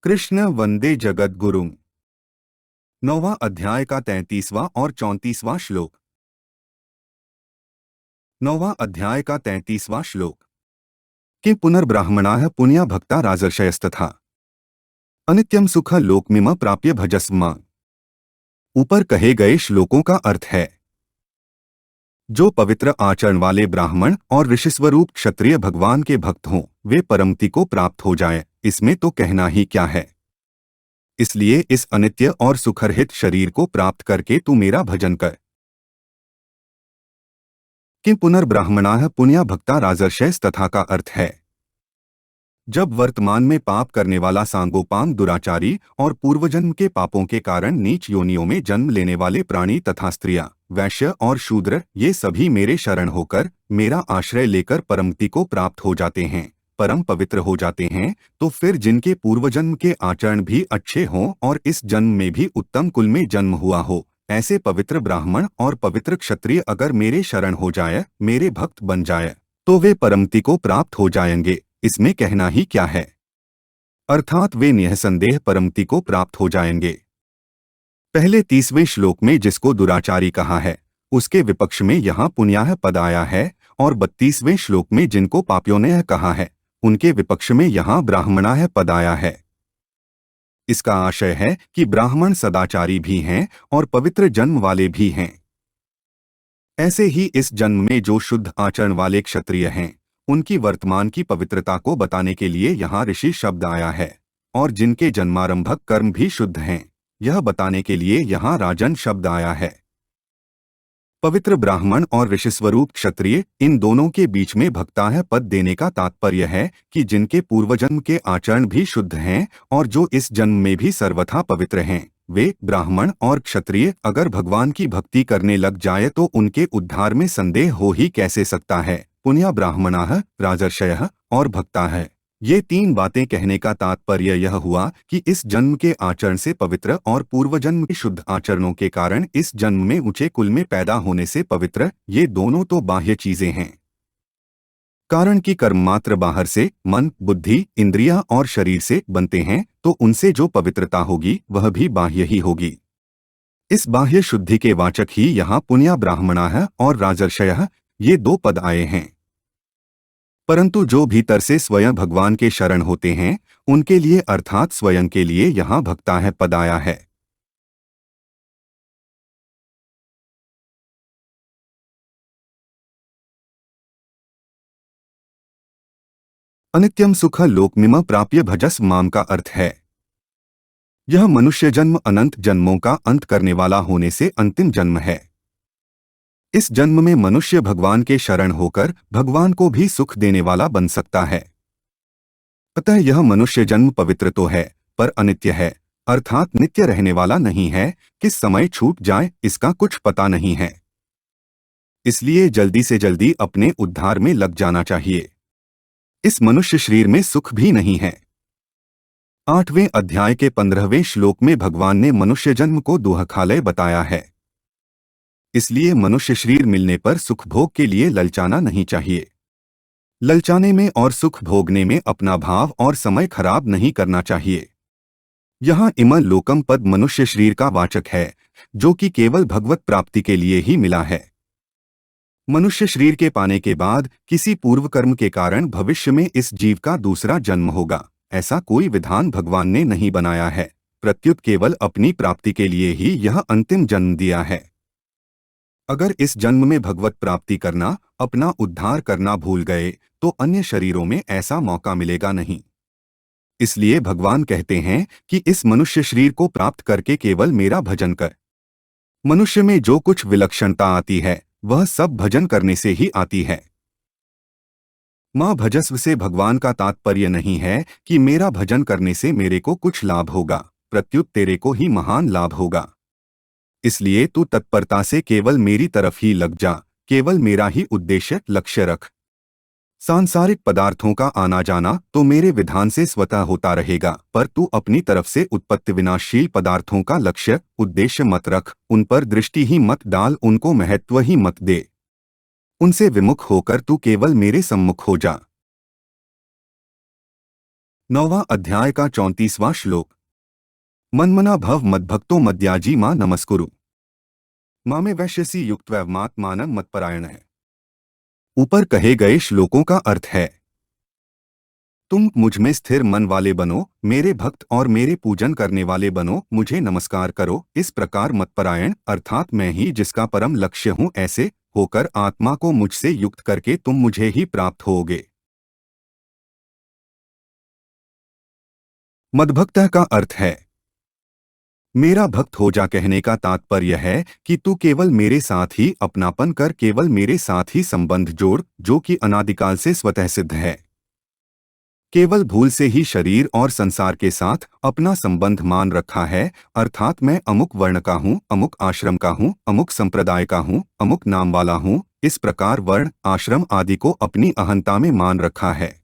कृष्ण वंदे जगद्गुरुम्। 9वां अध्याय का 33वां और 34वां श्लोक। 9वां अध्याय का 33वां श्लोक। कि पुनर्ब्राह्मणाः पुण्या भक्ता राजर्षयस्तथा अनित्यम सुख लोकमिम प्राप्य भजस्म। ऊपर कहे गए श्लोकों का अर्थ है, जो पवित्र आचरण वाले ब्राह्मण और ऋषिस्वरूप क्षत्रिय भगवान के भक्त हों, वे परमति को प्राप्त हो जाएं, इसमें तो कहना ही क्या है। इसलिए इस अनित्य और सुखरहित शरीर को प्राप्त करके तू मेरा भजन कर। कि पुनर्ब्राह्मणाः पुण्या भक्ता राजर्षयस् तथा का अर्थ है, जब वर्तमान में पाप करने वाला सांगोपांग दुराचारी और पूर्वजन्म के पापों के कारण नीच योनियों में जन्म लेने वाले प्राणी तथा स्त्रियां, वैश्य और शूद्र, ये सभी मेरे शरण होकर मेरा आश्रय लेकर परमति को प्राप्त हो जाते हैं, परम पवित्र हो जाते हैं, तो फिर जिनके पूर्वजन्म के आचरण भी अच्छे हों और इस जन्म में भी उत्तम कुल में जन्म हुआ हो, ऐसे पवित्र ब्राह्मण और पवित्र क्षत्रिय अगर मेरे शरण हो जाए, मेरे भक्त बन जाए, तो वे परमति को प्राप्त हो जाएंगे। इसमें कहना ही क्या है, अर्थात वे निःसंदेह परमति को प्राप्त हो जाएंगे। पहले 30वें श्लोक में जिसको दुराचारी कहा है, उसके विपक्ष में यहाँ पुण्याः पद आया है, और 32वें श्लोक में जिनको पापियों ने कहा है, उनके विपक्ष में यहाँ ब्राह्मणाः पद आया है। इसका आशय है कि ब्राह्मण सदाचारी भी हैं और पवित्र जन्म वाले भी हैं। ऐसे ही इस जन्म में जो शुद्ध आचरण वाले क्षत्रिय हैं, उनकी वर्तमान की पवित्रता को बताने के लिए यहाँ ऋषि शब्द आया है, और जिनके जन्मारंभक कर्म भी शुद्ध हैं, यह बताने के लिए यहाँ राजन शब्द आया है। पवित्र ब्राह्मण और ऋषिस्वरूप क्षत्रिय, इन दोनों के बीच में भक्ताः पद देने का तात्पर्य है कि जिनके पूर्वजन्म के आचरण भी शुद्ध हैं और जो इस जन्म में भी सर्वथा पवित्र हैं, वे ब्राह्मण और क्षत्रिय अगर भगवान की भक्ति करने लग जाए तो उनके उद्धार में संदेह हो ही कैसे सकता है। पुण्या ब्राह्मणाः, राजर्षयः और भक्ताः, ये तीन बातें कहने का तात्पर्य यह हुआ कि इस जन्म के आचरण से पवित्र और पूर्वजन्म के शुद्ध आचरणों के कारण इस जन्म में ऊंचे कुल में पैदा होने से पवित्र, ये दोनों तो बाह्य चीजें हैं। कारण कि कर्म मात्र बाहर से मन, बुद्धि, इंद्रियां और शरीर से बनते हैं, तो उनसे जो पवित्रता होगी वह भी बाह्य ही होगी। इस बाह्य शुद्धि के वाचक ही यहाँ पुण्या ब्राह्मणाः और राजर्षयः, ये दो पद आए हैं। परंतु जो भीतर से स्वयं भगवान के शरण होते हैं, उनके लिए अर्थात स्वयं के लिए यहाँ भक्ताः पद आया है। अनित्यम सुख लोकमिम प्राप्य भजस माम का अर्थ है, यह मनुष्य जन्म अनंत जन्मों का अंत करने वाला होने से अंतिम जन्म है। इस जन्म में मनुष्य भगवान के शरण होकर भगवान को भी सुख देने वाला बन सकता है। अतः यह मनुष्य जन्म पवित्र तो है, पर अनित्य है, अर्थात नित्य रहने वाला नहीं है। किस समय छूट जाए इसका कुछ पता नहीं है। इसलिए जल्दी से जल्दी अपने उद्धार में लग जाना चाहिए। इस मनुष्य शरीर में सुख भी नहीं है। 8वें अध्याय के 15वें श्लोक में भगवान ने मनुष्य जन्म को दुःखालय बताया है। इसलिए मनुष्य शरीर मिलने पर सुख भोग के लिए ललचाना नहीं चाहिए। ललचाने में और सुख भोगने में अपना भाव और समय खराब नहीं करना चाहिए। यहाँ इम लोकम पद मनुष्य शरीर का वाचक है, जो कि केवल भगवत प्राप्ति के लिए ही मिला है। मनुष्य शरीर के पाने के बाद किसी पूर्व कर्म के कारण भविष्य में इस जीव का दूसरा जन्म होगा, ऐसा कोई विधान भगवान ने नहीं बनाया है। प्रत्युत केवल अपनी प्राप्ति के लिए ही यह अंतिम जन्म दिया है। अगर इस जन्म में भगवत प्राप्ति करना, अपना उद्धार करना भूल गए, तो अन्य शरीरों में ऐसा मौका मिलेगा नहीं। इसलिए भगवान कहते हैं कि इस मनुष्य शरीर को प्राप्त करके केवल मेरा भजन कर। मनुष्य में जो कुछ विलक्षणता आती है, वह सब भजन करने से ही आती है। मां भजस्व से भगवान का तात्पर्य नहीं है कि मेरा भजन करने से मेरे को कुछ लाभ होगा, प्रत्युत तेरे को ही महान लाभ होगा। इसलिए तू तत्परता से केवल मेरी तरफ ही लग जा, केवल मेरा ही उद्देश्य लक्ष्य रख। सांसारिक पदार्थों का आना जाना तो मेरे विधान से स्वतः होता रहेगा, पर तू अपनी तरफ से उत्पत्ति विनाशशील पदार्थों का लक्ष्य उद्देश्य मत रख, उन पर दृष्टि ही मत डाल, उनको महत्व ही मत दे। उनसे विमुख होकर तू केवल मेरे सम्मुख हो जा। 9वां अध्याय का 34वां श्लोक। मन्मना भव मद्भक्तो मद्याजी मां नमस्कुरु मामे वैश्यसी युक्तवैवमात्मानं मत्परायण है। ऊपर कहे गए श्लोकों का अर्थ है, तुम मुझ में स्थिर मन वाले बनो, मेरे भक्त और मेरे पूजन करने वाले बनो, मुझे नमस्कार करो। इस प्रकार मत्परायण अर्थात मैं ही जिसका परम लक्ष्य हूँ, ऐसे होकर आत्मा को मुझसे युक्त करके तुम मुझे ही प्राप्त होगे। मद्भक्त का अर्थ है मेरा भक्त हो जा। कहने का तात्पर्य है कि तू केवल मेरे साथ ही अपनापन कर, केवल मेरे साथ ही संबंध जोड़, जो कि अनादिकाल से स्वतः सिद्ध है। केवल भूल से ही शरीर और संसार के साथ अपना संबंध मान रखा है, अर्थात मैं अमुक वर्ण का हूँ, अमुक आश्रम का हूँ, अमुक संप्रदाय का हूँ, अमुक नाम वाला हूँ। इस प्रकार वर्ण आश्रम आदि को अपनी अहंता में मान रखा है।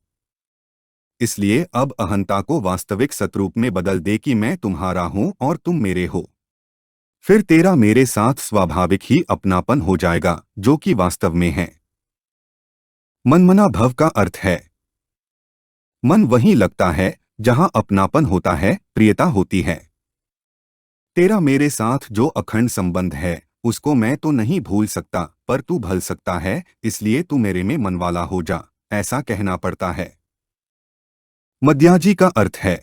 इसलिए अब अहंता को वास्तविक सतरूप में बदल दे कि मैं तुम्हारा हूँ और तुम मेरे हो। फिर तेरा मेरे साथ स्वाभाविक ही अपनापन हो जाएगा, जो कि वास्तव में है। मनमना भव का अर्थ है मन वहीं लगता है जहां अपनापन होता है, प्रियता होती है। तेरा मेरे साथ जो अखंड संबंध है उसको मैं तो नहीं भूल सकता, पर तू भूल सकता है, इसलिए तू मेरे में मनवाला हो जा, ऐसा कहना पड़ता है। मद्याजी का अर्थ है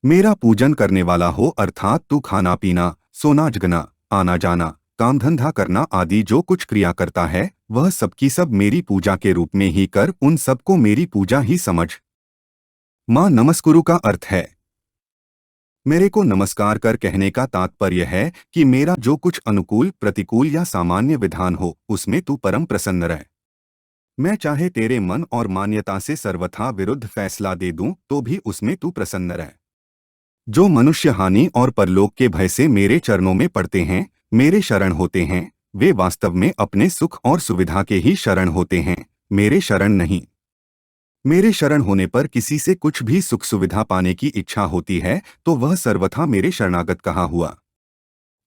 मेरा पूजन करने वाला हो, अर्थात तू खाना पीना, सोना जगना, आना जाना, काम धंधा करना आदि जो कुछ क्रिया करता है वह सबकी सब मेरी पूजा के रूप में ही कर, उन सबको मेरी पूजा ही समझ। मां नमस्कुरु का अर्थ है मेरे को नमस्कार कर। कहने का तात्पर्य है कि मेरा जो कुछ अनुकूल, प्रतिकूल या सामान्य विधान हो उसमें तू परम प्रसन्न रह। मैं चाहे तेरे मन और मान्यता से सर्वथा विरुद्ध फैसला दे दूं तो भी उसमें तू प्रसन्न रह। जो मनुष्य हानि और परलोक के भय से मेरे चरणों में पड़ते हैं, मेरे शरण होते हैं, वे वास्तव में अपने सुख और सुविधा के ही शरण होते हैं, मेरे शरण नहीं। मेरे शरण होने पर किसी से कुछ भी सुख सुविधा पाने की इच्छा होती है तो वह सर्वथा मेरे शरणागत कहा हुआ।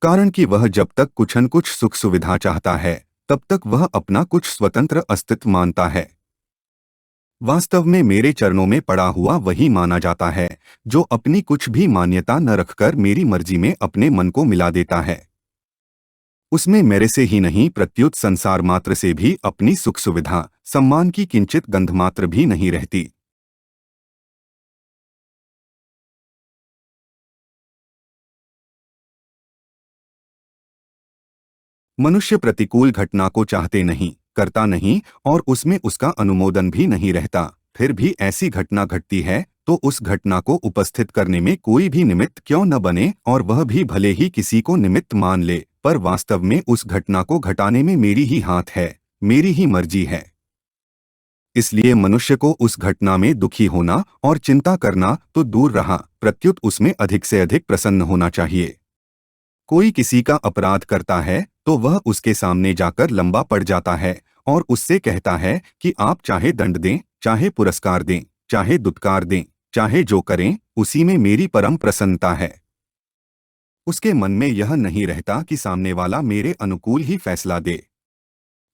कारण कि वह जब तक कुछ न कुछ सुख सुविधा चाहता है तब तक वह अपना कुछ स्वतंत्र अस्तित्व मानता है। वास्तव में मेरे चरणों में पड़ा हुआ वही माना जाता है जो अपनी कुछ भी मान्यता न रखकर मेरी मर्जी में अपने मन को मिला देता है। उसमें मेरे से ही नहीं, प्रत्युत संसार मात्र से भी अपनी सुख सुविधा सम्मान की किंचित गंध मात्र भी नहीं रहती। मनुष्य प्रतिकूल घटना को चाहते नहीं, करता नहीं और उसमें उसका अनुमोदन भी नहीं रहता, फिर भी ऐसी घटना घटती है तो उस घटना को उपस्थित करने में कोई भी निमित्त क्यों न बने, और वह भी भले ही किसी को निमित्त मान ले, पर वास्तव में उस घटना को घटाने में मेरी ही हाथ है, मेरी ही मर्जी है। इसलिए मनुष्य को उस घटना में दुखी होना और चिंता करना तो दूर रहा, प्रत्युत उसमें अधिक से अधिक प्रसन्न होना चाहिए। कोई किसी का अपराध करता है तो वह उसके सामने जाकर लंबा पड़ जाता है और उससे कहता है कि आप चाहे दंड दें, चाहे पुरस्कार दें, चाहे दुत्कार दें, चाहे जो करें, उसी में मेरी परम प्रसन्नता है। उसके मन में यह नहीं रहता कि सामने वाला मेरे अनुकूल ही फैसला दे।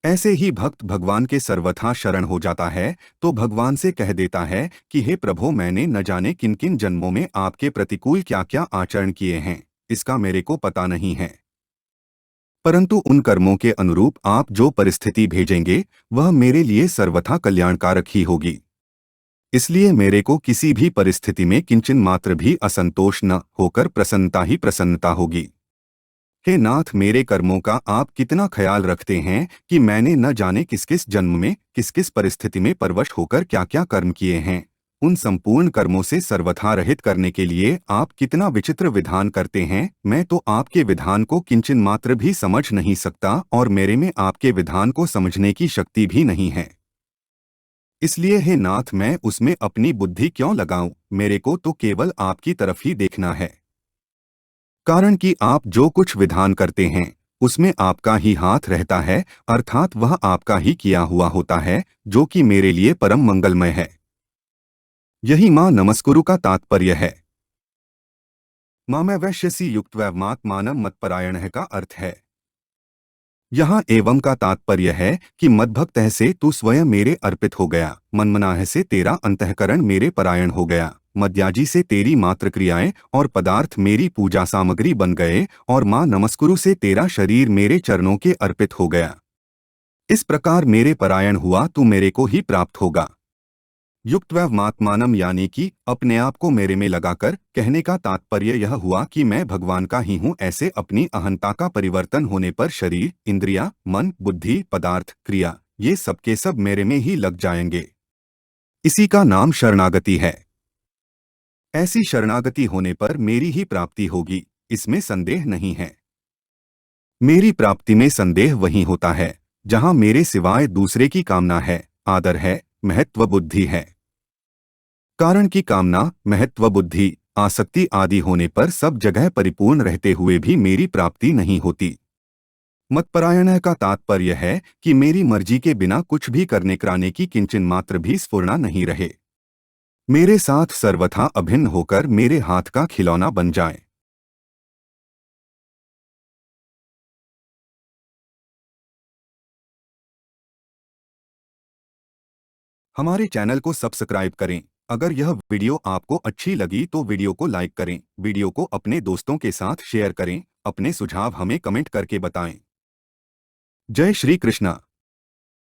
ऐसे ही भक्त भगवान के सर्वथा शरण हो जाता है तो भगवान से कह देता है कि हे प्रभु, मैंने न जाने किन किन जन्मों में आपके प्रतिकूल क्या क्या आचरण किए हैं, इसका मेरे को पता नहीं है, परंतु उन कर्मों के अनुरूप आप जो परिस्थिति भेजेंगे वह मेरे लिए सर्वथा कल्याणकारक ही होगी। इसलिए मेरे को किसी भी परिस्थिति में किंचन मात्र भी असंतोष न होकर प्रसन्नता ही प्रसन्नता होगी। हे नाथ, मेरे कर्मों का आप कितना ख्याल रखते हैं कि मैंने न जाने किस किस जन्म में किस किस परिस्थिति में परवश होकर क्या क्या कर्म किए हैं। उन संपूर्ण कर्मों से सर्वथा रहित करने के लिए आप कितना विचित्र विधान करते हैं। मैं तो आपके विधान को किंचन मात्र भी समझ नहीं सकता और मेरे में आपके विधान को समझने की शक्ति भी नहीं है। इसलिए हे नाथ, मैं उसमें अपनी बुद्धि क्यों लगाऊं, मेरे को तो केवल आपकी तरफ ही देखना है। कारण कि आप जो कुछ विधान करते हैं उसमें आपका ही हाथ रहता है, अर्थात वह आपका ही किया हुआ होता है, जो कि मेरे लिए परम मंगलमय है। यही मां नमस्कुरु का तात्पर्य है। मां मैं वैश्यसी युक्तवैवमात्मानं मत्परायण का अर्थ है यहाँ एवं का तात्पर्य है कि मद्भक्त से तू स्वयं मेरे अर्पित हो गया, मनमनाह से तेरा अंतःकरण मेरे परायण हो गया, मद्याजी से तेरी मात्र क्रियाएं और पदार्थ मेरी पूजा सामग्री बन गए, और माँ नमस्कुरु से तेरा शरीर मेरे चरणों के अर्पित हो गया। इस प्रकार मेरे परायण हुआ तू मेरे को ही प्राप्त होगा। युक्तैवमात्मानम् यानी कि अपने आप को मेरे में लगाकर कहने का तात्पर्य यह हुआ कि मैं भगवान का ही हूँ। ऐसे अपनी अहंता का परिवर्तन होने पर शरीर, इंद्रिया, मन, बुद्धि, पदार्थ, क्रिया ये सब के सब मेरे में ही लग जाएंगे। इसी का नाम शरणागति है। ऐसी शरणागति होने पर मेरी ही प्राप्ति होगी, इसमें संदेह नहीं है। मेरी प्राप्ति में संदेह वही होता है जहाँ मेरे सिवाय दूसरे की कामना है, आदर है, महत्व बुद्धि है। कारण की कामना, महत्व बुद्धि, आसक्ति आदि होने पर सब जगह परिपूर्ण रहते हुए भी मेरी प्राप्ति नहीं होती। मतपरायण का तात्पर्य है कि मेरी मर्जी के बिना कुछ भी करने कराने की किंचन मात्र भी स्फुरना नहीं रहे, मेरे साथ सर्वथा अभिन्न होकर मेरे हाथ का खिलौना बन जाए। हमारे चैनल को सब्सक्राइब करें। अगर यह वीडियो आपको अच्छी लगी तो वीडियो को लाइक करें, वीडियो को अपने दोस्तों के साथ शेयर करें, अपने सुझाव हमें कमेंट करके बताएं। जय श्री कृष्णा।